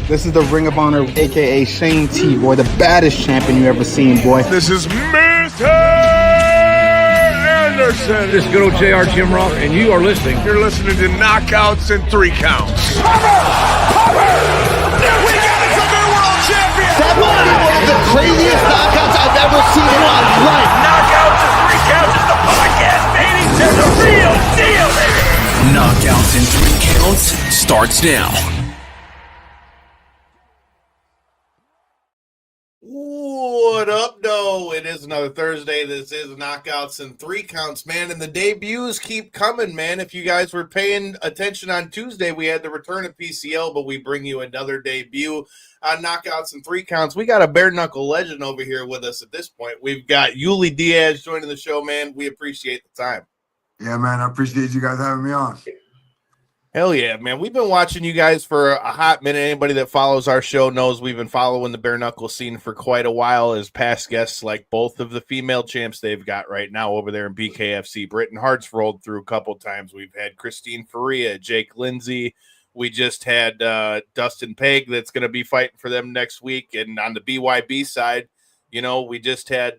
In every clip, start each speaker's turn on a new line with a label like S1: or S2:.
S1: This is the Ring of Honor, a.k.a. Shane T, boy, the baddest champion you ever seen, boy.
S2: This is Mr. Anderson.
S3: This is good old JR Jim Ross, and you are listening.
S2: You're listening to Knockouts and 3 Counts.
S4: Cover! We got it from their world champion!
S5: That might be one of the craziest knockouts I've ever seen in my life.
S4: Knockouts and 3 Counts is the podcast, baby! It's the real deal, baby!
S6: Knockouts and 3 Counts starts now.
S7: What up, though? It is another Thursday. This is Knockouts and 3 Counts, man. And the debuts keep coming, man. If you guys were paying attention on Tuesday, we had the return of PCL, but we bring you another debut on Knockouts and 3 Counts. We got a bare knuckle legend over here with us at this point. We've got Diaz joining the show, man. We appreciate the time.
S8: Yeah, man. I appreciate you guys having me on.
S7: Hell yeah, man. We've been watching you guys for a hot minute. Anybody that follows our show knows we've been following the bare knuckle scene for quite a while as past guests, like both of the female champs they've got right now over there in BKFC. Britton Hart's rolled through a couple times. We've had Christine Faria, Jake Lindsay. We just had Dustin Pegg that's going to be fighting for them next week. And on the BYB side, you know, we just had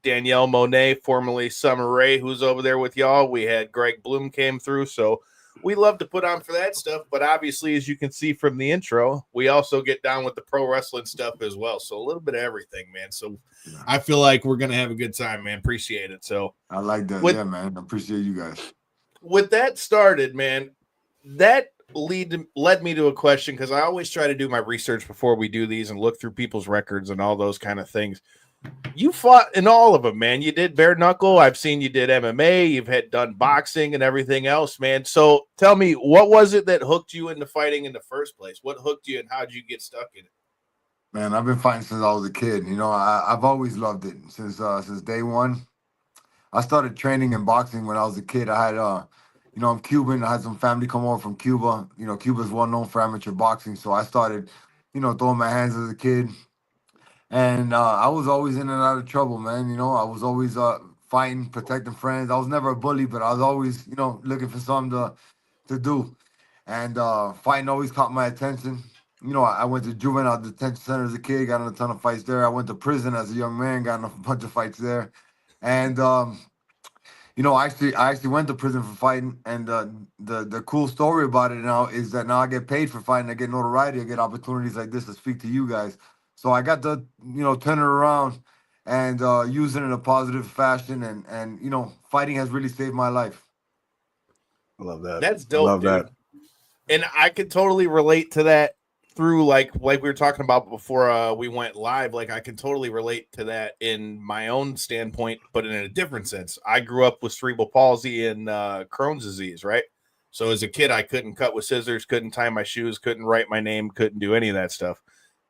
S7: Danielle Monet, formerly Summer Rae, who's over there with y'all. We had Greg Bloom came through, so we love to put on for that stuff, but obviously, as you can see from the intro, we also get down with the pro wrestling stuff as well. So a little bit of everything, man. So I feel like we're going to have a good time, man. Appreciate it. So
S8: I like that. Yeah, man. I appreciate you guys.
S7: With that started, man, that led me to a question, because I always try to do my research before we do these and look through people's records and all those kind of things. You fought in all of them, man. You did bare knuckle. I've seen you did MMA. You've had done boxing and everything else, man. So tell me, what was it that hooked you into fighting in the first place? What hooked you and how did you get stuck in it?
S8: Man, I've been fighting since I was a kid. You know, I've always loved it since day one. I started training in boxing when I was a kid. I had, you know, I'm Cuban. I had some family come over from Cuba. You know, Cuba's well known for amateur boxing. So I started, you know, throwing my hands as a kid. And I was always in and out of trouble, man. You know, I was always fighting, protecting friends. I was never a bully, but I was always, you know, looking for something to do. And fighting always caught my attention. You know, I went to juvenile detention center as a kid, got in a ton of fights there. I went to prison as a young man, got in a bunch of fights there. And, you know, I actually went to prison for fighting. And the cool story about it now is that now I get paid for fighting. I get notoriety. I get opportunities like this to speak to you guys. So I got to, you know, turn it around and use it in a positive fashion. And you know, fighting has really saved my life.
S3: I love that.
S7: That's dope,
S3: love
S7: dude.
S3: that.
S7: And I could totally relate to that through like we were talking about before we went live. Like I can totally relate to that in my own standpoint, but in a different sense. I grew up with cerebral palsy and Crohn's disease, right? So as a kid, I couldn't cut with scissors, couldn't tie my shoes, couldn't write my name, couldn't do any of that stuff.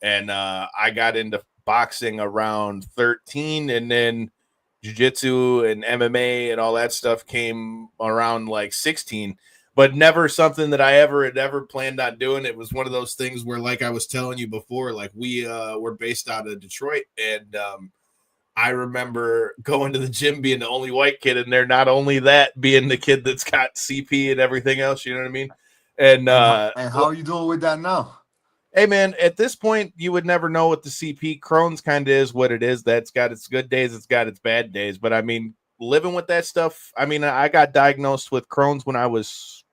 S7: And I got into boxing around 13, and then jiu-jitsu and MMA and all that stuff came around like 16, but never something that I had ever planned on doing. It was one of those things where, like I was telling you before, like we were based out of Detroit, and I remember going to the gym being the only white kid in there. Not only that, being the kid that's got CP and everything else, you know what I mean? And
S8: how are you doing with that now?
S7: Hey, man, at this point, you would never know what the CP. Crohn's kind of is what it is. That's got its good days. It's got its bad days. But, I mean, living with that stuff, I mean, I got diagnosed with Crohn's when I was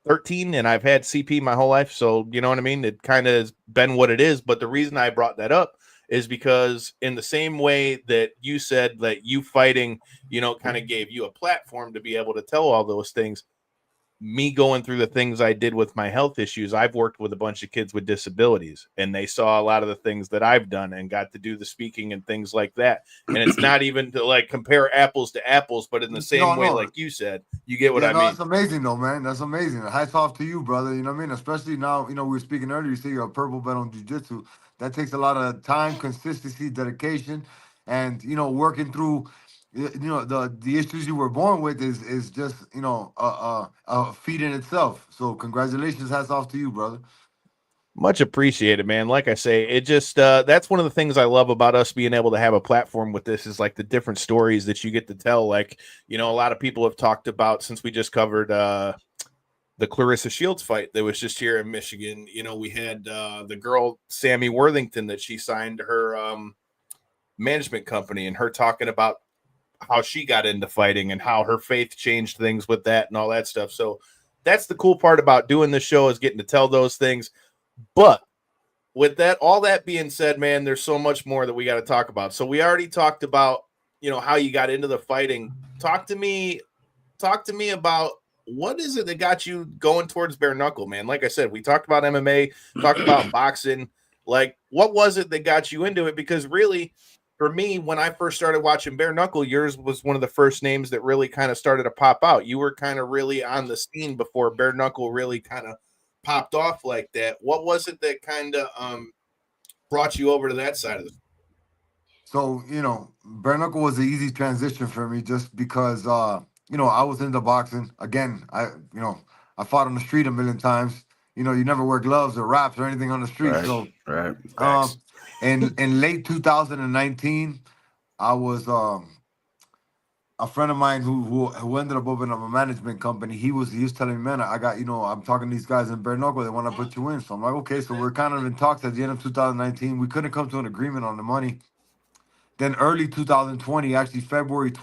S7: 13, and I've had CP my whole life. So, you know what I mean? It kind of has been what it is. But the reason I brought that up is because in the same way that you said that you fighting, you know, kind of gave you a platform to be able to tell all those things, me going through the things I did with my health issues, I've worked with a bunch of kids with disabilities, and they saw a lot of the things that I've done and got to do the speaking and things like that. And it's not even to like compare apples to apples, but in the same way, like you said, you get what I mean.
S8: That's amazing though, man. That's amazing. Hats off to you, brother. You know what I mean? Especially now, you know, we were speaking earlier, you say you're a purple belt on jiu-jitsu. That takes a lot of time, consistency, dedication, and, you know, working through, you know, the issues you were born with is just, you know, a feat in itself. So congratulations, hats off to you, brother.
S7: Much appreciated, man. Like I say, it just that's one of the things I love about us being able to have a platform with this is like the different stories that you get to tell. Like, you know, a lot of people have talked about, since we just covered the the Clarissa Shields fight that was just here in Michigan. You know, we had the girl Sammy Worthington that she signed her management company, and her talking about how she got into fighting and how her faith changed things with that and all that stuff. So that's the cool part about doing this show, is getting to tell those things. But with that, all that being said, man, there's so much more that we got to talk about. So we already talked about, you know, how you got into the fighting. Talk to me about what is it that got you going towards bare knuckle, man? Like I said, we talked about MMA, talked about boxing. Like, what was it that got you into it? Because really, for me, when I first started watching bare knuckle, yours was one of the first names that really kind of started to pop out. You were kind of really on the scene before bare knuckle really kind of popped off like that. What was it that kind of brought you over to that side of it?
S8: So, you know, bare knuckle was an easy transition for me just because, you know, I was into boxing. Again, I fought on the street a million times. You know, you never wear gloves or wraps or anything on the street.
S9: Right.
S8: In late 2019, I was a friend of mine who ended up opening up a management company. He was telling me, man, I got, you know, I'm talking to these guys in bare knuckle. They want to put you in. So I'm like, okay. So we're kind of in talks at the end of 2019. We couldn't come to an agreement on the money. Then early 2020, actually February of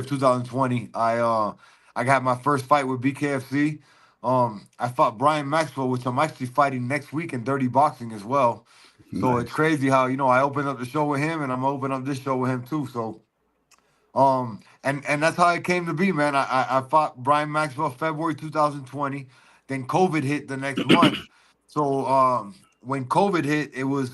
S8: 2020, I got my first fight with BKFC. I fought Brian Maxwell, which I'm actually fighting next week in Dirty Boxing as well. So It's crazy how, you know, I opened up the show with him and I'm opening up this show with him too. So and that's how it came to be, man. I fought Brian Maxwell February 2020. Then COVID hit the next month. So when COVID hit, it was,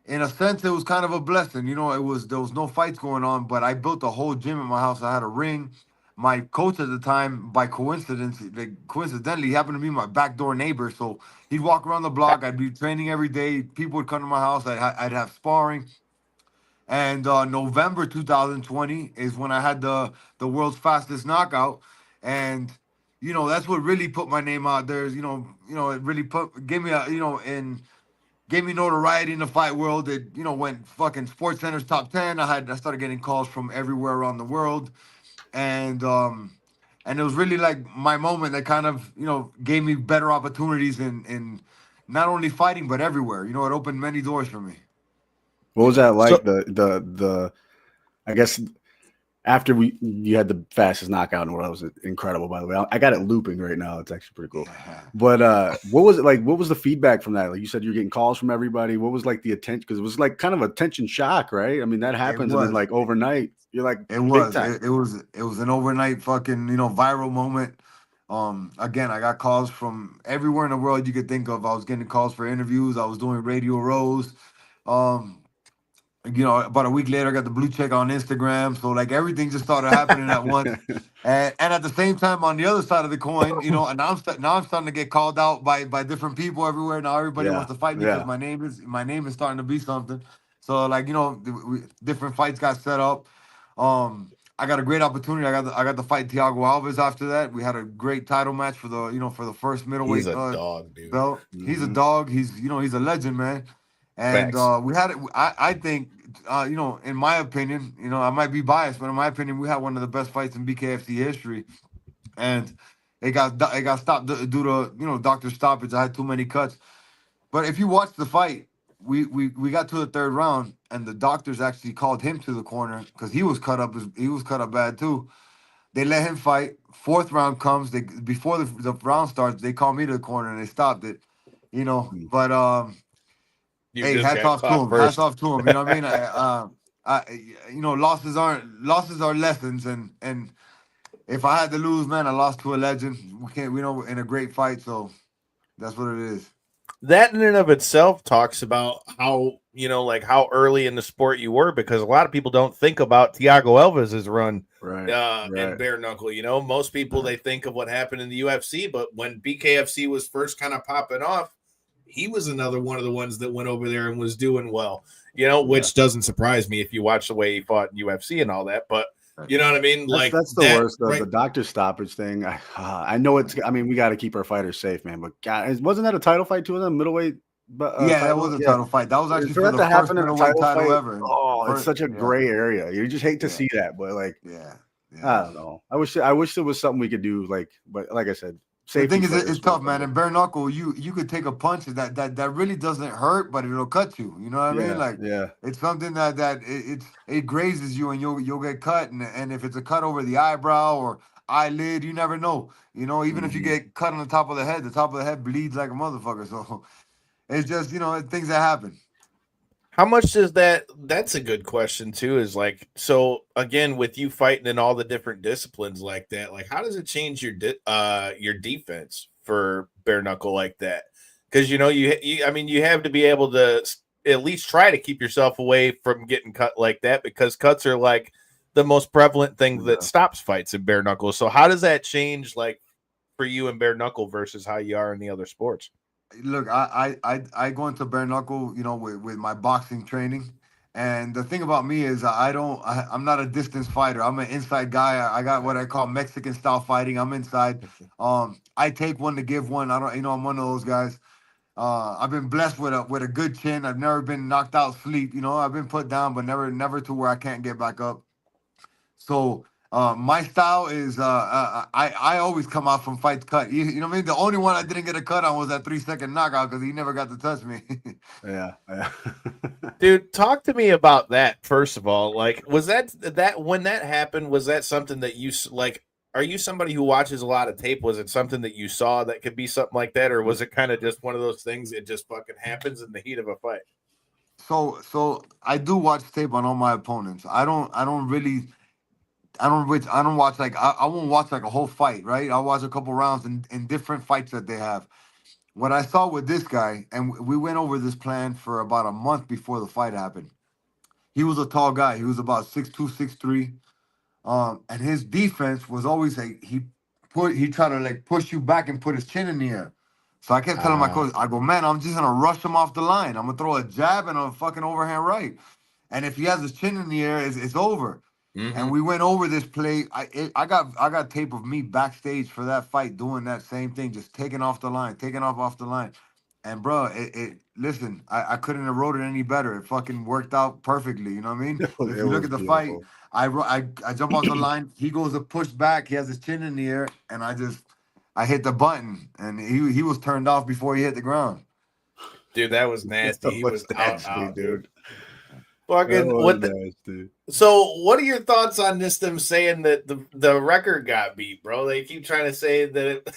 S8: in a sense, it was kind of a blessing. You know, there was no fights going on, but I built a whole gym in my house. I had a ring. My coach at the time, by coincidentally, he happened to be my backdoor neighbor. So he'd walk around the block. I'd be training every day. People would come to my house. I'd have sparring. And November 2020 is when I had the world's fastest knockout. And, you know, that's what really put my name out there. You know, it really gave me gave me notoriety in the fight world. It, you know, went fucking Sports Center's top 10. I started getting calls from everywhere around the world. And it was really like my moment that kind of, you know, gave me better opportunities in not only fighting, but everywhere. You know, it opened many doors for me.
S9: What was that like? The I guess after you had the fastest knockout in the world, it was incredible, by the way. I got it looping right now. It's actually pretty cool. But what was it like? What was the feedback from that? Like you said, you're getting calls from everybody. What was like the attention? Because it was like kind of attention shock, right? I mean, that happens, and then like overnight, you're like,
S8: it was an overnight fucking, you know, viral moment. Again, I got calls from everywhere in the world you could think of. I was getting calls for interviews. I was doing radio rows. You know, about a week later, I got the blue check on Instagram. So like everything just started happening at once. And at the same time, on the other side of the coin, you know, and now I'm starting to get called out by different people everywhere. Now everybody wants to fight me because my name is starting to be something. So like, you know, different fights got set up. I got a great opportunity. I got to fight Thiago Alves after that. We had a great title match for the first middleweight.
S7: He's a dog, dude.
S8: Belt. Mm-hmm. He's a dog. He's a legend, man. And we had it. I think, you know, in my opinion, you know, I might be biased, but in my opinion, we had one of the best fights in BKFC history. And it got stopped due to, you know, doctor stoppage. I had too many cuts. But if you watch the fight, we got to the third round, and the doctors actually called him to the corner because he was cut up bad too. They let him fight. Fourth round comes. Before the round starts, they call me to the corner and they stopped it. You know, but hey, hats off to him. Hats off to him. You know what I mean? You know, losses are lessons, and if I had to lose, man, I lost to a legend. We know in a great fight, so that's what it is.
S7: That in and of itself talks about how, you know, like how early in the sport you were, because a lot of people don't think about Thiago Alves' run in bare knuckle. You know, most people, they think of what happened in the UFC, but when BKFC was first kind of popping off, he was another one of the ones that went over there and was doing well, you know, which doesn't surprise me if you watch the way he fought in UFC and all that. But you know what I mean? Like
S9: that's the worst, the doctor stoppage thing. I know it's. I mean, we got to keep our fighters safe, man. But God, wasn't that a title fight too? In the middleweight.
S8: That was a title fight. That was actually for the first middleweight title ever.
S9: Oh, it's such a gray area. You just hate to see that, but like, I don't know. I wish there was something we could do. But like I said,
S8: the thing is,
S9: first,
S8: it's tough, man. In bare knuckle, you could take a punch that really doesn't hurt, but it'll cut you. You know what I mean? Like, it's something that it grazes you, and you'll get cut. And if it's a cut over the eyebrow or eyelid, you never know. You know, even if you get cut on the top of the head bleeds like a motherfucker. So it's just, things that happen.
S7: How much does that's a good question too, is like, so again, with you fighting in all the different disciplines like that, like how does it change your defense for bare knuckle like that? Because you have to be able to at least try to keep yourself away from getting cut like that, because cuts are like the most prevalent thing that stops fights in bare knuckle. So how does that change, like, for you in bare knuckle versus how you are in the other sports?
S8: Look, I go into bare knuckle, with my boxing training, and the thing about me is I'm not a distance fighter. I'm an inside guy. I got what I call Mexican style fighting. I'm inside. I take one to give one. I'm one of those guys. I've been blessed with a good chin. I've never been knocked out sleep. I've been put down, but never to where I can't get back up. So my style is I always come out from fights cut. You know what I mean? The only one I didn't get a cut on was that 3-second knockout because he never got to touch me.
S9: Yeah.
S7: Dude, talk to me about that first of all. Like, was that when that happened? Was that something that you like? Are you somebody who watches a lot of tape? Was it something that you saw that could be something like that, or was it kind of just one of those things that just fucking happens in the heat of a fight?
S8: So I do watch tape on all my opponents. I don't watch I won't watch like a whole fight, right? I'll watch a couple rounds in different fights that they have. What I saw with this guy, and we went over this plan for about a month before the fight happened. He was a tall guy. He was about 6'2", 6'3". And his defense was always like he tried to like push you back and put his chin in the air. So I kept telling my coach, I go, man, I'm just gonna rush him off the line. I'm gonna throw a jab and a fucking overhand right. And if he has his chin in the air, it's over. Mm-hmm. And we went over this play. I got tape of me backstage for that fight doing that same thing, just taking off the line. And bro, listen, I couldn't have wrote it any better. It fucking worked out perfectly. You know what I mean? If you look at the fight, I jump off the line. He goes to push back. He has his chin in the air, and I hit the button, and he was turned off before he hit the ground.
S7: Dude, that was nasty. He was out, dude.
S8: Dude.
S7: So, what are your thoughts on them saying that the record got beat, bro? They keep trying to say that.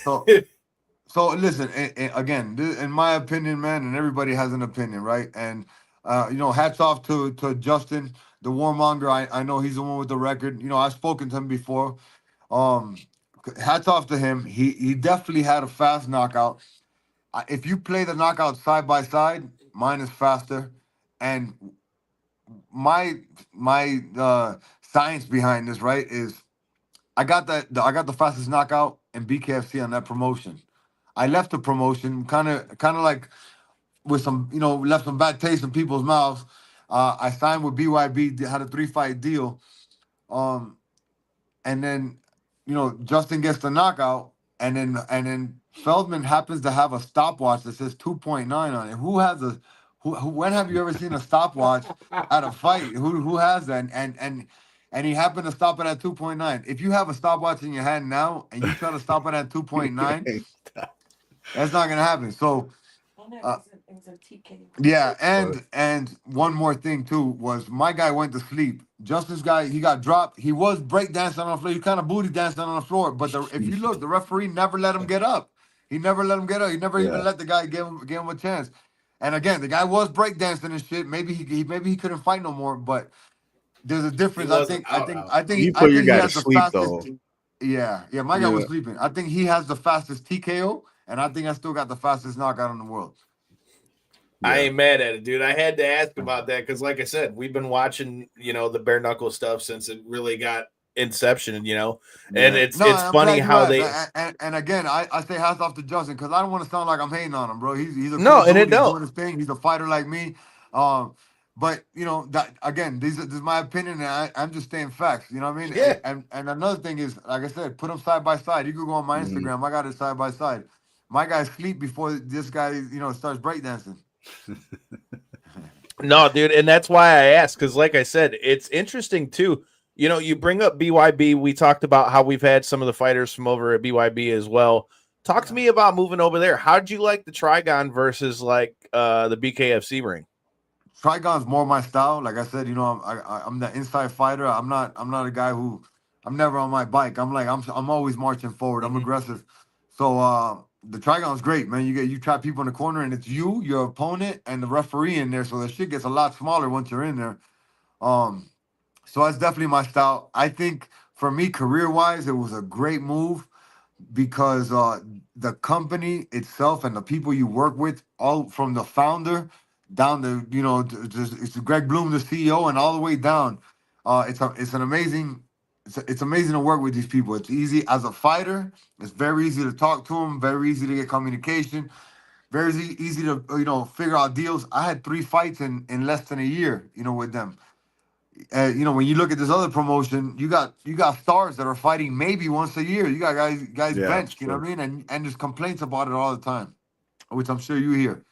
S8: So listen, again, in my opinion, man, and everybody has an opinion, right? And hats off to Justin, the warmonger. I know he's the one with the record. I've spoken to him before. Hats off to him. He definitely had a fast knockout. If you play the knockout side by side, mine is faster. And my science behind this, right, is I got the fastest knockout in BKFC on that promotion. I left the promotion kind of like with some, left some bad taste in people's mouths. I signed with BYB, had a 3-fight deal. And then, Justin gets the knockout, and then Feldman happens to have a stopwatch that says 2.9 on it. When have you ever seen a stopwatch at a fight? Who has that? And he happened to stop it at 2.9. If you have a stopwatch in your hand now and you try to stop it at 2.9, that's not gonna happen. So, yeah, and one more thing too was my guy went to sleep. Justin's guy, he got dropped. He was breakdancing on the floor. He kind of booty dancing on the floor. But if you look, the referee never let him get up. He never let him get up. He never even let the guy give him a chance. And again, the guy was breakdancing and shit. Maybe he couldn't fight no more. But there's a difference. I think
S9: you put your guy to sleep
S8: fastest, though. Yeah, my guy was sleeping. I think he has the fastest TKO, and I think I still got the fastest knockout in the world.
S7: Yeah. I ain't mad at it, dude. I had to ask about that because, like I said, we've been watching, the bare knuckle stuff since it really got inception, and it's funny how they.
S8: And again, I say hats off to Justin because I don't want to sound like I'm hating on him, bro. He's a
S7: no, and
S8: dude.
S7: it don't.
S8: He's doing his thing. He's a fighter like me. But that again, this is my opinion, and I'm just saying facts. You know what I mean?
S7: Yeah.
S8: And another thing is, like I said, put them side by side. You could go on my Instagram. I got it side by side. My guy sleep before this guy, starts breakdancing.
S7: No, dude, and that's why I asked, because like I said, it's interesting too. You know, you bring up BYB. We talked about how we've had some of the fighters from over at BYB as well. Talk to me about moving over there. How did you like the Trigon versus like the BKFC ring?
S8: Trigon's more my style. Like I said, I'm the inside fighter. I'm not a guy who I'm never on my bike. I'm always marching forward. I'm aggressive. So the Trigon's great, man. You trap people in the corner and it's you, your opponent, and the referee in there. So the shit gets a lot smaller once you're in there. So that's definitely my style. I think for me, career-wise, it was a great move because the company itself and the people you work with, all from the founder down to it's Greg Bloom, the CEO, and all the way down. It's amazing to work with these people. It's easy as a fighter. It's very easy to talk to them. Very easy to get communication. Very easy to figure out deals. I had 3 fights in less than a year, with them. When you look at this other promotion, you got stars that are fighting maybe once a year. You got guys benched, you know what I mean? And there's complaints about it all the time, which I'm sure you hear.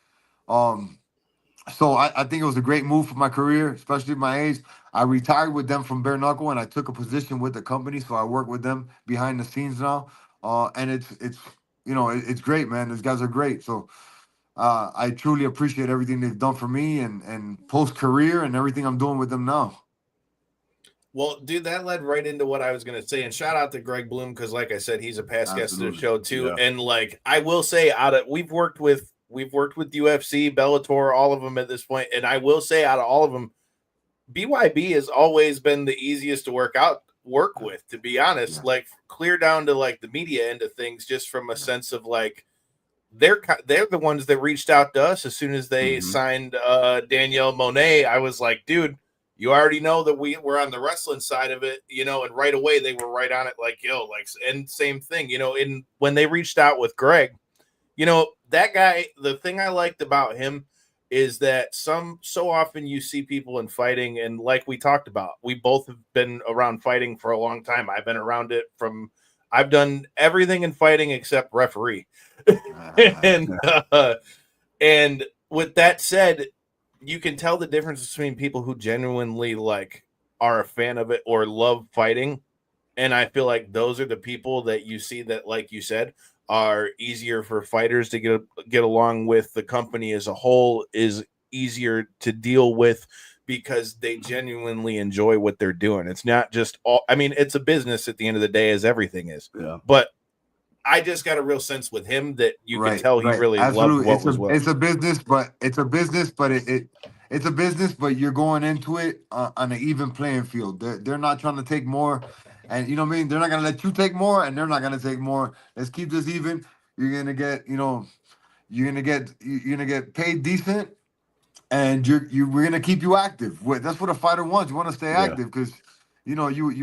S8: So I think it was a great move for my career, especially at my age. I retired with them from Bare Knuckle, and I took a position with the company, so I work with them behind the scenes now. And it's great, man. These guys are great. So I truly appreciate everything they've done for me and post-career and everything I'm doing with them now.
S7: Well, dude, that led right into what I was going to say. And shout out to Greg Bloom because, like I said, he's a past guest to the show too. Yeah. And like I will say, we've worked with UFC, Bellator, all of them at this point. And I will say, out of all of them, BYB has always been the easiest to work with. To be honest, like clear down to like the media end of things, just from a sense of like they're the ones that reached out to us as soon as they signed Danielle Monet. I was like, dude. You already know that we're on the wrestling side of it, and right away they were right on it. Like, and same thing, when they reached out with Greg, that guy, the thing I liked about him is that so often you see people in fighting. And like we talked about, we both have been around fighting for a long time. I've been around it I've done everything in fighting except referee. And with that said, you can tell the difference between people who genuinely like are a fan of it or love fighting. And I feel like those are the people that you see that, like you said, are easier for fighters to get along with. The company as a whole is easier to deal with because they genuinely enjoy what they're doing. It's not just it's a business at the end of the day, as everything is. Yeah. But I just got a real sense with him that you could tell he really loved what was what.
S8: It's a business, but it's a business, but you're going into it on an even playing field. They're not trying to take more, and you know what I mean. They're not gonna let you take more, and they're not gonna take more. Let's keep this even. You're gonna get paid decent, and we're gonna keep you active. That's what a fighter wants. You want to stay active because. You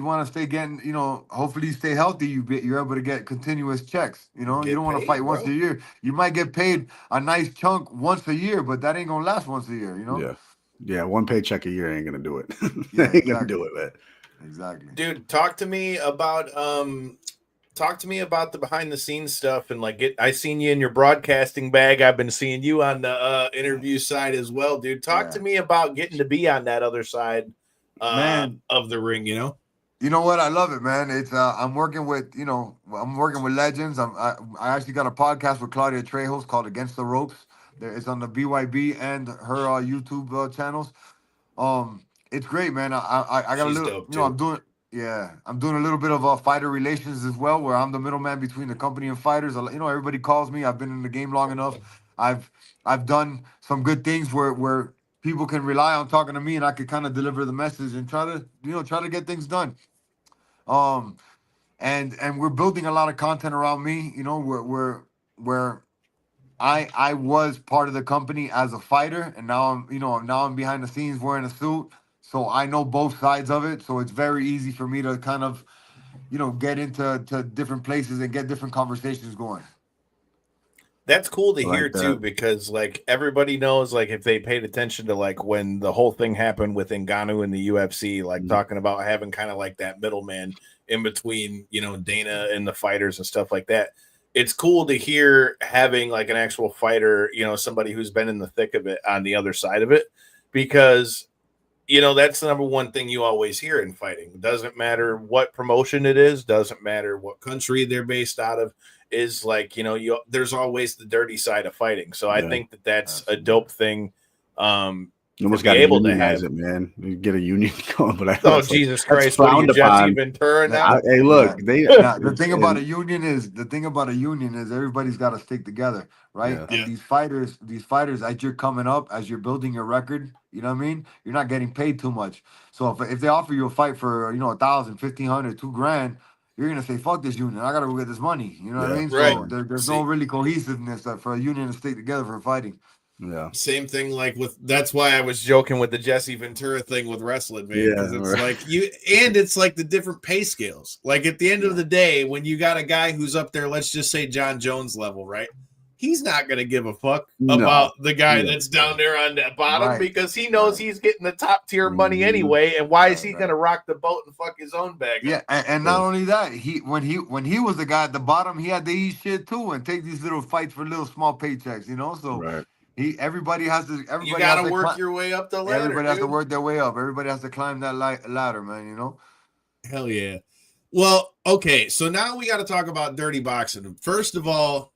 S8: want to stay getting, hopefully you stay healthy. You're able to get continuous checks. You don't want to fight once a year. You might get paid a nice chunk once a year, but that ain't going to last once a year,
S9: Yeah, one paycheck a year ain't going to do it. Ain't going to do it, man.
S8: Exactly.
S7: Dude, talk to me about the behind the scenes stuff and like I seen you in your broadcasting bag. I've been seeing you on the interview side as well, dude. Talk to me about getting to be on that other side. Of the ring,
S8: You know what? I love it, man. It's I'm working with legends. I actually got a podcast with Claudia Trejos called Against the Ropes. It's on the BYB and her YouTube channels. It's great, man. I got a little, I'm doing a little bit of fighter relations as well, where I'm the middleman between the company and fighters. Everybody calls me. I've been in the game long enough. I've done some good things where people can rely on talking to me, and I could kind of deliver the message and try to get things done. And we're building a lot of content around me. Where I was part of the company as a fighter, and now I'm behind the scenes wearing a suit, so I know both sides of it. So it's very easy for me to kind of, get into different places and get different conversations going.
S7: That's cool to hear too, because like everybody knows, like if they paid attention to like when the whole thing happened with Ngannou in the UFC, like talking about having kind of like that middleman in between, Dana and the fighters and stuff like that. It's cool to hear having like an actual fighter, somebody who's been in the thick of it on the other side of it, because you know, that's the number one thing you always hear in fighting. Doesn't matter what promotion it is, doesn't matter what country they're based out of, is like, you know, there's always the dirty side of fighting. So I think that that's a dope thing.
S9: You almost got to unionize it, man. You get a union going, but
S7: Jesus Christ, what are you, Jesse Ventura now?
S9: Hey, look,
S8: the thing about a union is everybody's got to stick together, right?
S9: Yeah.
S8: And these fighters, as you're coming up, as you're building your record, you know what I mean? You're not getting paid too much. So if they offer you a fight for, you know, 1,000, 1,500, $2,000, you're gonna say, fuck this union. I gotta go get this money. You know what I mean?
S7: Right.
S8: So there's no really cohesiveness for a union to stick together for fighting.
S9: Yeah.
S7: Same thing like that's why I was joking with the Jesse Ventura thing with wrestling, man. Because it's like it's like the different pay scales. Like at the end of the day, when you got a guy who's up there, let's just say John Jones level, right? He's not going to give a fuck about the guy that's down there on the bottom because he knows he's getting the top tier money anyway. And why is he going to rock the boat and fuck his own bag?
S8: Yeah, and not only that, when he was the guy at the bottom, he had to eat shit too and take these little fights for little small paychecks, you know. So everybody has to. Everybody
S7: you got to work your way up the ladder.
S8: Everybody has to work their way up. Everybody has to climb that ladder, man. You know.
S7: Hell yeah. Well, okay, so now we got to talk about dirty boxing. First of all,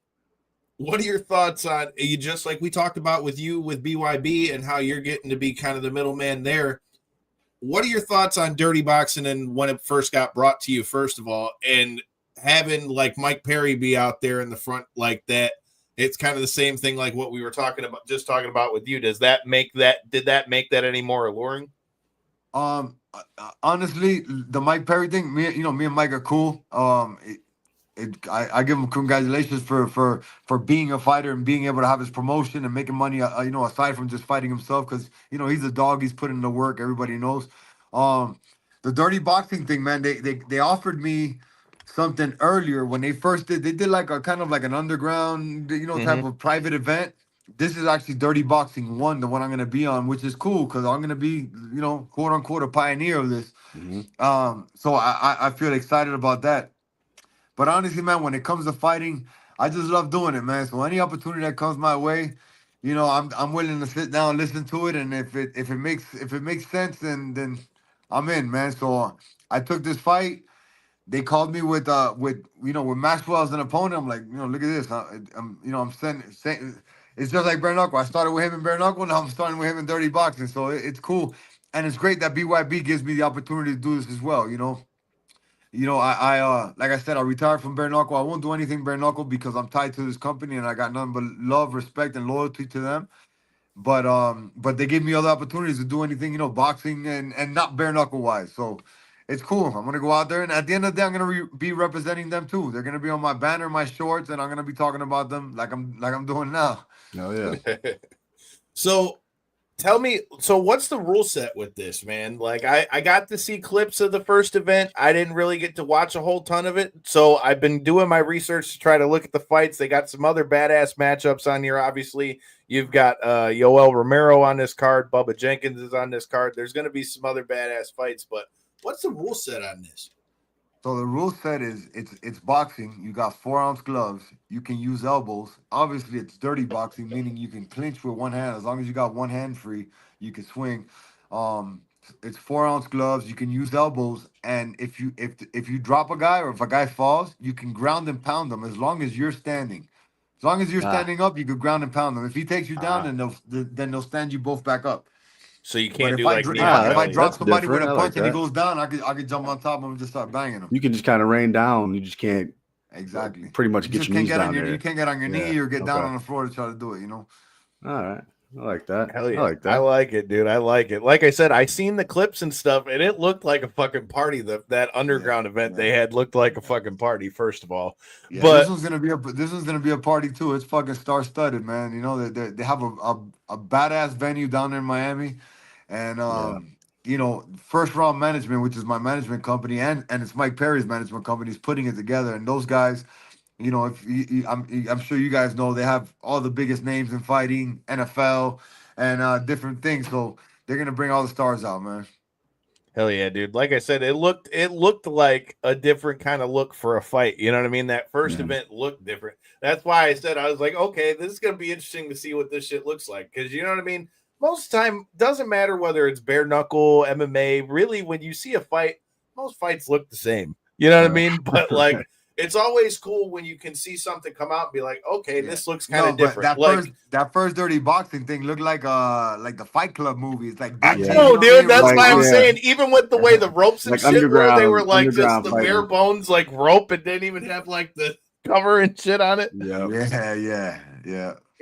S7: what are your thoughts on you? Just like we talked about with you with BYB and how you're getting to be kind of the middleman there. What are your thoughts on dirty boxing and when it first got brought to you, first of all, and having like Mike Perry be out there in the front like that? It's kind of the same thing like what we were talking about with you. Did that make that any more alluring?
S8: Honestly, the Mike Perry thing, me and Mike are cool. I give him congratulations for being a fighter and being able to have his promotion and making money, aside from just fighting himself, because, he's a dog. He's putting in the work. Everybody knows. The dirty boxing thing, man, they offered me something earlier when they first did. They did like a kind of like an underground, type of private event. This is actually Dirty Boxing 1, the one I'm going to be on, which is cool because I'm going to be, quote unquote, a pioneer of this. So I feel excited about that. But honestly, man, when it comes to fighting, I just love doing it, man. So any opportunity that comes my way, I'm willing to sit down, listen to it, and if it makes sense, then I'm in, man. So I took this fight. They called me with Maxwell as an opponent. I'm like, look at this. I'm saying it's just like Bare Knuckle. I started with him in Bare Knuckle. Now I'm starting with him in Dirty Boxing. So it's cool, and it's great that BYB gives me the opportunity to do this as well. I like I said, I retired from Bare Knuckle. I won't do anything Bare Knuckle because I'm tied to this company and I got nothing but love, respect, and loyalty to them. But they gave me other opportunities to do anything, boxing and not Bare Knuckle wise. So it's cool. I'm gonna go out there, and at the end of the day, I'm gonna be representing them too. They're gonna be on my banner, my shorts, and I'm gonna be talking about them like I'm doing now.
S9: Oh yeah.
S7: So tell me, what's the rule set with this, man? Like I got to see clips of the first event. I didn't really get to watch a whole ton of it. So I've been doing my research to try to look at the fights. They got some other badass matchups on here. Obviously, you've got Yoel Romero on this card. Bubba Jenkins is on this card. There's going to be some other badass fights, but what's the rule set on this?
S8: So the rule set is it's boxing. You got 4-ounce gloves. You can use elbows. Obviously, it's dirty boxing, meaning you can clinch with one hand. As long as you got one hand free, you can swing. It's 4-ounce gloves. You can use elbows, and if you drop a guy or if a guy falls, you can ground and pound them as long as you're standing. As long as you're standing up, you could ground and pound them. If he takes you down, then they'll stand you both back up.
S7: So you can't do
S8: if I drop somebody with a punch and he goes down, I could jump on top of him and just start banging him.
S9: You can just kind of rain down. You just can't pretty much get your knees down there.
S8: You can't get on your knee or get down on the floor to try to do it.
S9: All right. I like that.
S7: Hell yeah.
S9: I like that.
S7: I like it, dude. I like it. Like I said, I seen the clips and stuff, and it looked like a fucking party. That underground event they had looked like a fucking party. First of all, but
S8: this one's gonna be a party too. It's fucking star-studded, man. They have a badass venue down there in Miami, and First Round Management, which is my management company, and it's Mike Perry's management company, is putting it together. And those guys, I'm sure you guys know, they have all the biggest names in fighting, NFL, and different things. So they're gonna bring all the stars out, man.
S7: Hell yeah, dude. Like I said, it looked like a different kind of look for a fight. You know what I mean? That first event looked different. That's why I said, I was like, okay, this is gonna be interesting to see what this shit looks like. Because you know what I mean? most time doesn't matter whether it's bare knuckle, MMA. Really, when you see a fight, most fights look the same. You know what I mean? But like, it's always cool when you can see something come out and be like, okay, this looks kind of different.
S8: That first dirty boxing thing looked like the Fight Club movie. It's like
S7: I know, dude. That's
S9: Like,
S7: why I'm
S9: yeah.
S7: saying, even with the way the ropes and
S9: Like
S7: shit were, they were like just
S9: underground
S7: the
S9: fighting.
S7: bare bones like rope and didn't even have like the cover and shit on it.
S9: Yeah.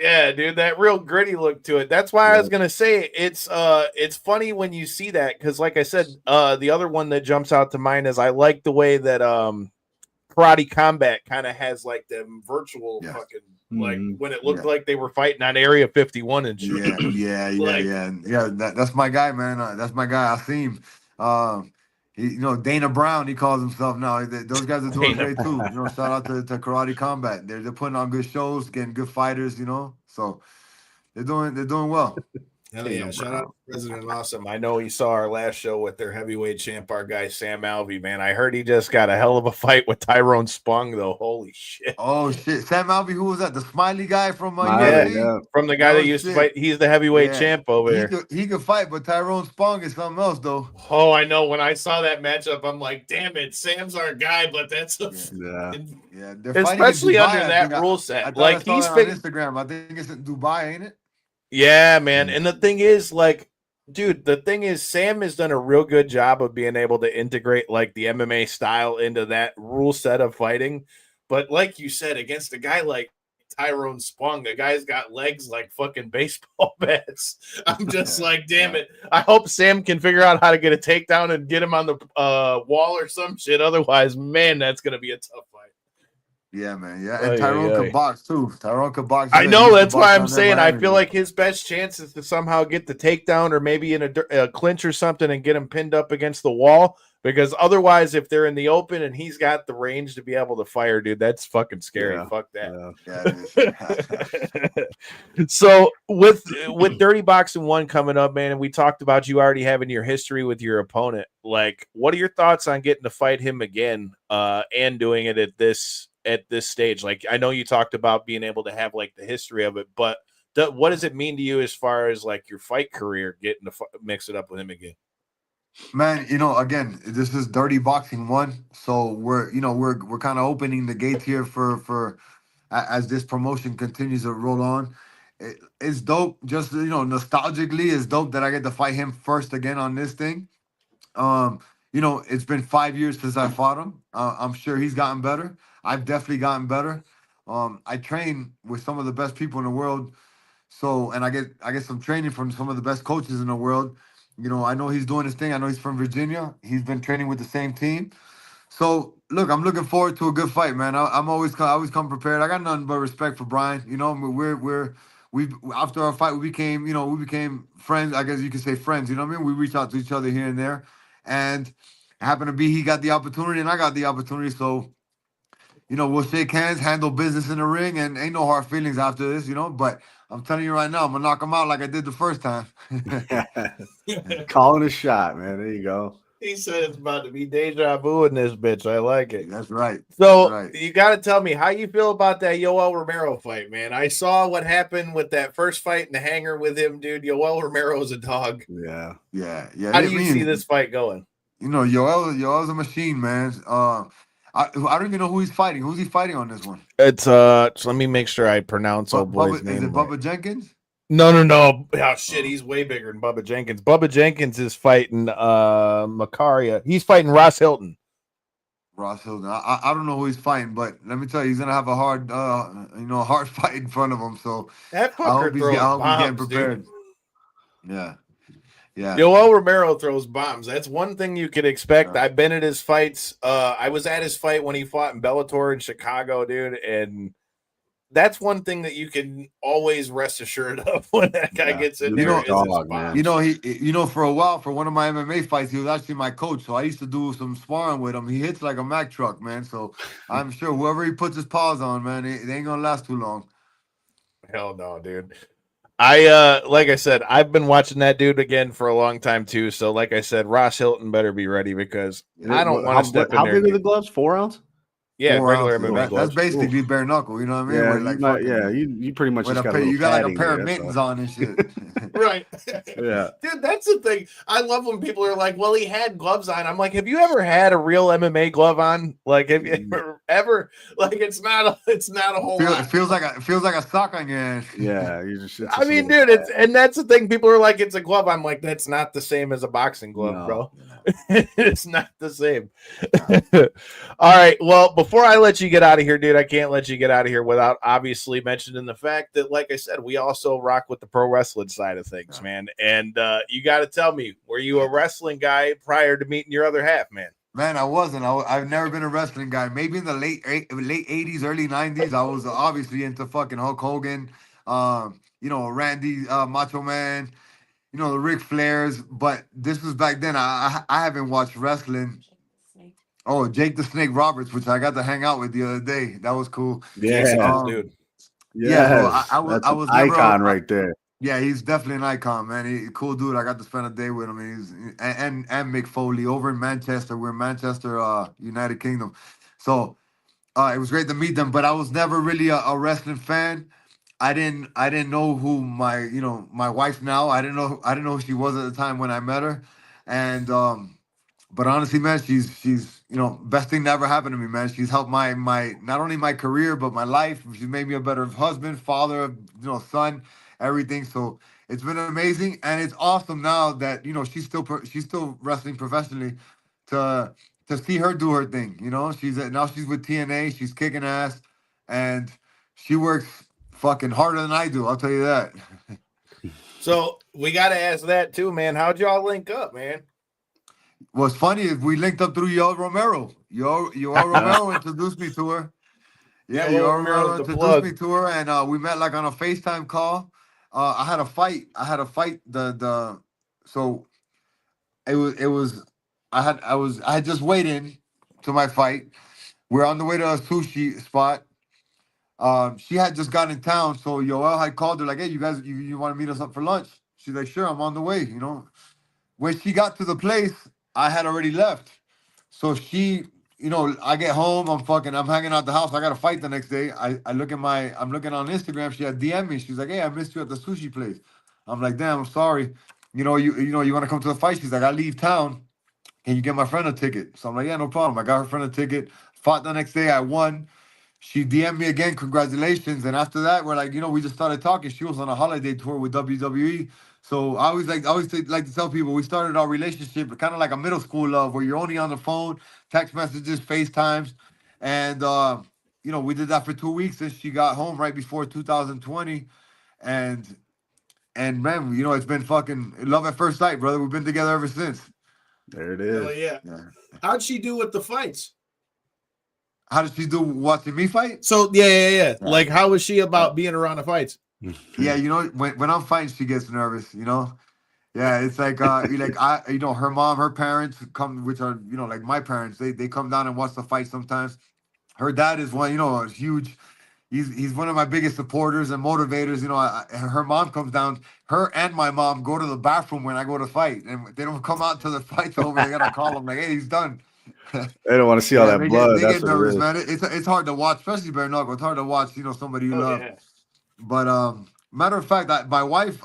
S7: Yeah, dude, that real gritty look to it. That's why I was gonna say it's funny when you see that, because like I said, the other one that jumps out to mind is I like the way that Karate Combat kind of has like them virtual fucking like when it looked like they were fighting on Area 51 and shit.
S8: That's my guy, man. That's my guy. I see him. Dana Brown, he calls himself now. Those guys are doing great too. Shout out to Karate Combat. They're putting on good shows, getting good fighters. So they're doing well.
S7: Hell yeah! Shout out to President Awesome. I know he saw our last show with their heavyweight champ, our guy Sam Alvey. Man, I heard he just got a hell of a fight with Tyrone Spong, though. Holy shit!
S8: Oh shit, Sam Alvey, who was that? The smiley guy from
S7: from the guy that used to fight. He's the heavyweight champ over here.
S8: He could fight, but Tyrone Spong is something else, though.
S7: Oh, I know. When I saw that matchup, I'm like, damn it, Sam's our guy, but that's especially under that rule set. Like he's
S8: on Instagram. I think it's in Dubai, ain't it?
S7: Yeah, man. And the thing is, like, dude, Sam has done a real good job of being able to integrate like the MMA style into that rule set of fighting. But like you said, against a guy like Tyrone Spong, the guy's got legs like fucking baseball bats. I'm just like, damn it. I hope Sam can figure out how to get a takedown and get him on the wall or some shit. Otherwise, man, that's going to be a tough fight.
S8: Yeah, man. Yeah, and Tyrone could box too. Tyrone could box.
S7: I know. That's why I'm saying I feel like his best chance is to somehow get the takedown or maybe in a clinch or something and get him pinned up against the wall. Because otherwise, if they're in the open and he's got the range to be able to fire, dude, that's fucking scary.
S8: Yeah.
S7: Fuck that. So with Dirty Boxing 1 coming up, man, and we talked about you already having your history with your opponent. Like, what are your thoughts on getting to fight him again and doing it at this stage? Like, I know you talked about being able to have like the history of it, but what does it mean to you as far as like your fight career, getting to mix it up with him again?
S8: Man, again, this is Dirty Boxing 1, so we're kind of opening the gates here for as this promotion continues to roll on. It's dope, just nostalgically, it's dope that I get to fight him first again on this thing. It's been 5 years since I fought him. I'm sure he's gotten better. I've definitely gotten better. I train with some of the best people in the world, and I get some training from some of the best coaches in the world. I know he's doing his thing. I know he's from Virginia. He's been training with the same team. So look, I'm looking forward to a good fight, man. I always come prepared. I got nothing but respect for Brian. We after our fight we became friends. I guess you could say friends. You know what I mean? We reach out to each other here and there, and it happened to be he got the opportunity and I got the opportunity. So we'll shake hands, handle business in the ring, and ain't no hard feelings after this. But I'm telling you right now, I'm gonna knock him out like I did the first time.
S9: Calling a shot, man. There you go.
S7: He said it's about to be deja vu in this bitch. I like it.
S8: That's right.
S7: So you got to tell me how you feel about that Yoel Romero fight, man. I saw what happened with that first fight in the hangar with him, dude. Yoel Romero's a dog.
S8: Yeah.
S7: How do you see this fight going?
S8: Yoel's a machine, man. I don't even know who he's fighting. Who's he fighting on this one?
S7: It's so let me make sure I pronounce old boy's name.
S8: Is it Bubba Jenkins?
S7: No. Oh shit, he's way bigger than Bubba Jenkins. Bubba Jenkins is fighting Macaria. He's fighting Ross Hilton.
S8: I don't know who he's fighting, but let me tell you, he's gonna have a hard fight in front of him. So
S7: that fucker
S8: I hope he's getting prepared.
S7: Dude.
S8: Yeah.
S7: Yoel Romero throws bombs. That's one thing you could expect. I've been at his fights. I was at his fight when he fought in Bellator in Chicago, dude, and that's one thing that you can always rest assured of when that guy gets in there.
S8: For a while, for one of my MMA fights, he was actually my coach. So I used to do some sparring with him. He hits like a Mack truck, man. So I'm sure whoever he puts his paws on, man, it ain't gonna last too long.
S7: Hell no, dude. Like I said, I've been watching that dude again for a long time too. So like I said, Ross Hilton better be ready because I don't want to step in there.
S9: How big are the gloves? 4 ounce?
S7: Yeah,
S8: 4
S7: regular
S8: ounces.
S7: MMA
S8: That's
S7: gloves.
S8: basically bare knuckle. You know what I mean?
S9: Yeah,
S8: With like fucking,
S9: you pretty much
S8: with
S9: just
S8: a
S9: got a
S8: you
S9: little
S8: got like a
S9: padding
S8: pair
S9: there,
S8: of
S9: that's
S8: mittens
S9: all.
S8: on and shit.
S7: Right.
S9: Yeah.
S7: Dude, that's the thing. I love when people are like, well, he had gloves on. I'm like, have you ever had a real MMA glove on? Like, have you ever like it's not a whole lot.
S8: It feels like a sock on your ass.
S9: Yeah, you just.
S7: I mean, dude, and that's the thing. People are like, it's a glove. I'm like, that's not the same as a boxing glove,
S9: No,
S7: bro. It's not the same. All right. Well, before I let you get out of here, dude, I can't let you get out of here without obviously mentioning the fact that, like I said, we also rock with the pro wrestling side of things, man. And you got to tell me, were you a wrestling guy prior to meeting your other half, man?
S8: Man, I wasn't. I've never been a wrestling guy. Maybe in the late 80s, early 90s, I was obviously into fucking Hulk Hogan, Randy, Macho Man, the Ric Flairs. But this was back then. I haven't watched wrestling. Oh, Jake the Snake Roberts, which I got to hang out with the other day. That was cool.
S9: Yeah,
S7: Dude.
S8: Yeah, so
S9: that's
S8: I was
S9: an
S8: never
S9: icon right there.
S8: Yeah, he's definitely an icon, man. Cool dude. I got to spend a day with him. And Mick Foley over in Manchester. We're in Manchester, United Kingdom. So it was great to meet them. But I was never really a wrestling fan. I didn't know who my wife now. I didn't know who she was at the time when I met her. And but honestly, man, she's best thing that ever happened to me, man. She's helped my not only my career but my life. She's made me a better husband, father, son, everything. So it's been amazing, and it's awesome now that she's still wrestling professionally. To see her do her thing, she's with TNA. She's kicking ass, and she works fucking harder than I do. I'll tell you that.
S7: So we got to ask that too, man. How'd y'all link up, man?
S8: What's funny is we linked up through Yoel Romero. Yoel Romero introduced me to her. Yeah, Yoel Romero introduced me to her, and we met like on a FaceTime call. I had a fight. So I had just waited to my fight. We're on the way to a sushi spot. She had just gotten in town, so Yoel had called her like, "Hey, you guys, you want to meet us up for lunch?" She's like, "Sure, I'm on the way." When she got to the place, I had already left. So she, I get home, I'm hanging out the house. I got to fight the next day. I'm looking on Instagram. She had DM me. She's like, "Hey, I missed you at the sushi place." I'm like, "Damn, I'm sorry. You want to come to the fight?" She's like, "I leave town. Can you get my friend a ticket?" So I'm like, "Yeah, no problem." I got her friend a ticket. Fought the next day. I won. She DM'd me again, congratulations. And after that, we're like, we just started talking. She was on a holiday tour with WWE. So I always like to tell people we started our relationship kind of like a middle school love where you're only on the phone, text messages, FaceTimes. And, we did that for 2 weeks and she got home right before 2020. And man, it's been fucking love at first sight, brother. We've been together ever since.
S9: There it is.
S7: Oh, yeah. How'd she do with the fights?
S8: How did she do watching me fight?
S7: So yeah. Like, how was she about being around the fights?
S8: Yeah, when I'm fighting, she gets nervous. Yeah, it's like her mom, her parents come, which are like my parents. They come down and watch the fight sometimes. Her dad is one, a huge. He's one of my biggest supporters and motivators. Her mom comes down. Her and my mom go to the bathroom when I go to fight, and they don't come out till the fight's over. They gotta call him like, "Hey, he's done."
S9: They don't want to see all that blood.
S8: They get nervous, man. It's hard to watch, especially bare knuckle. It's hard to watch, somebody you love. Yeah. But matter of fact, my wife,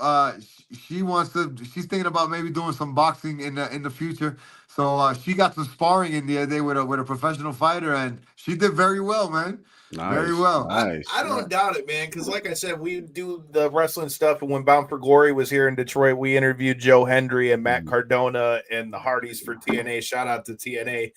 S8: she's thinking about maybe doing some boxing in the future. So she got some sparring in the other day with a professional fighter, and she did very well, man. Nice, very well.
S9: Nice.
S7: I don't doubt it, man. Because like I said, we do the wrestling stuff, and when Bound for Glory was here in Detroit, we interviewed Joe Hendry and Matt Cardona and the Hardys for TNA. Shout out to TNA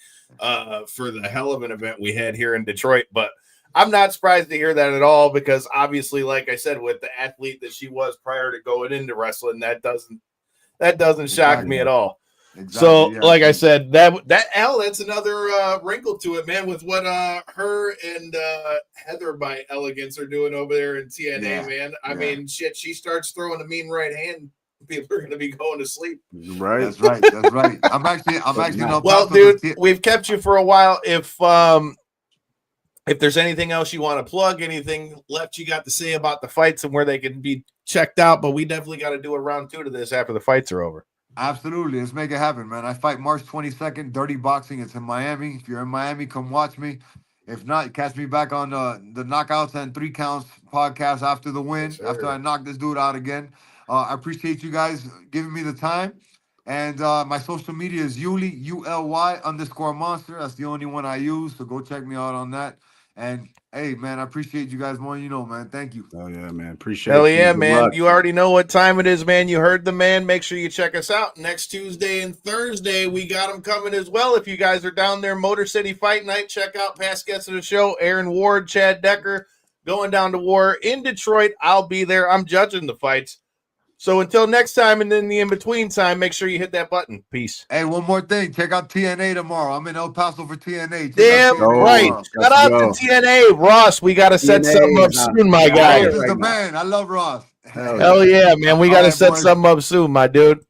S7: for the hell of an event we had here in Detroit. But I'm not surprised to hear that at all, because obviously, like I said, with the athlete that she was prior to going into wrestling, that doesn't shock me at all. Exactly, so, yeah. Like I said, that's another wrinkle to it, man, with what her and Heather by Elegance are doing over there in TNA, man. I mean, shit, she starts throwing a mean right hand, people are going to be going to sleep.
S9: Right.
S8: That's right. I'm actually.
S7: Well, dude, we've kept you for a while. If there's anything else you want to plug, anything left you got to say about the fights and where they can be checked out, but we definitely got to do a round 2 to this after the fights are over.
S8: Absolutely. Let's make it happen, man. I fight March 22nd, Dirty Boxing. It's in Miami. If you're in Miami, come watch me. If not, catch me back on the Knockouts and 3 Counts podcast after the win, after I knock this dude out again. I appreciate you guys giving me the time. And my social media is Uly, ULY_monster. That's the only one I use. So go check me out on that. And hey, man, I appreciate you guys more than you know, man. Thank you.
S9: Oh yeah, man. Appreciate it.
S7: Hell yeah,
S9: Good
S7: man.
S9: luck.
S7: You already know what time it is, man. You heard the man. Make sure you check us out next Tuesday and Thursday. We got them coming as well. If you guys are down there, Motor City Fight Night, check out past guests of the show, Aaron Ward, Chad Decker, going down to war in Detroit. I'll be there. I'm judging the fights. So until next time and in the in-between time, make sure you hit that button. Peace.
S8: Hey, one more thing. Check out TNA tomorrow. I'm in El Paso for TNA. Check
S7: Damn
S8: out TNA
S7: right.
S8: tomorrow.
S7: Shout out to TNA. Ross, we got to set
S9: TNA
S7: something up
S9: is not-
S7: soon, my
S9: Yeah,
S7: guy.
S8: Ross is
S9: right
S8: the
S9: now.
S8: man. I love Ross.
S7: Hell yeah, man. We got to
S8: All right,
S7: set
S8: boys.
S7: something up soon, my dude.